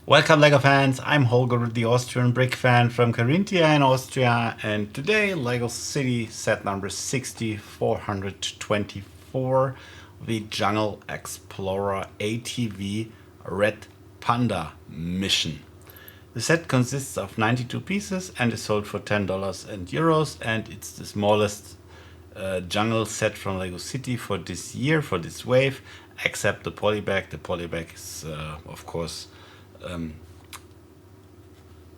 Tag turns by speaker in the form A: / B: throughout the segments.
A: Welcome LEGO fans, I'm Holger, the Austrian brick fan from Carinthia in Austria, and today LEGO City set number 6424, the Jungle Explorer ATV Red Panda mission. The set consists of 92 pieces and is sold for $10 and euros, and it's the smallest jungle set from LEGO City for this year, for this wave, except the polybag. The polybag is of course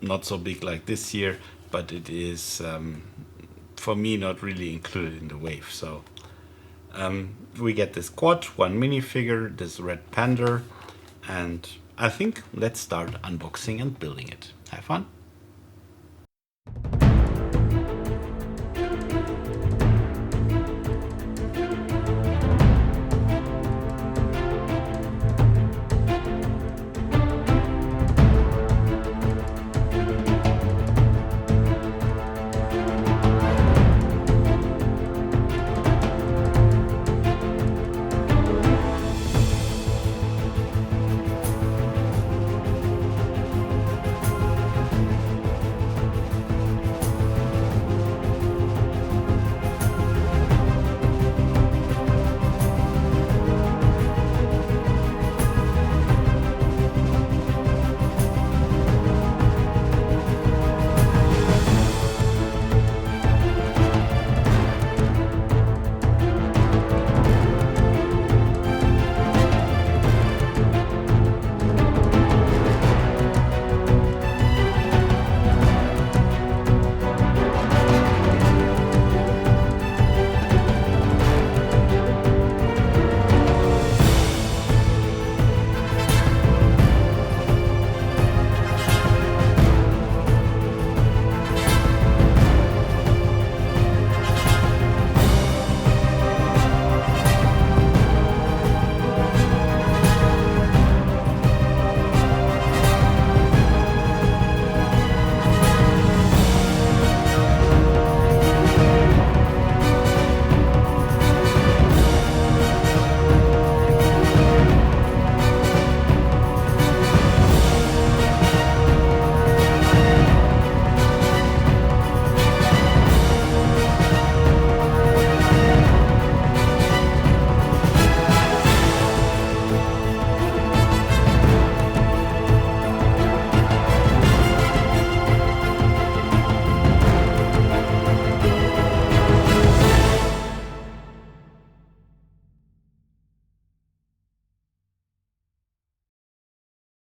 A: not so big like this year, but it is for me not really included in the wave. So we get this quad, one minifigure, this red panda, and I think let's start unboxing and building it. Have fun.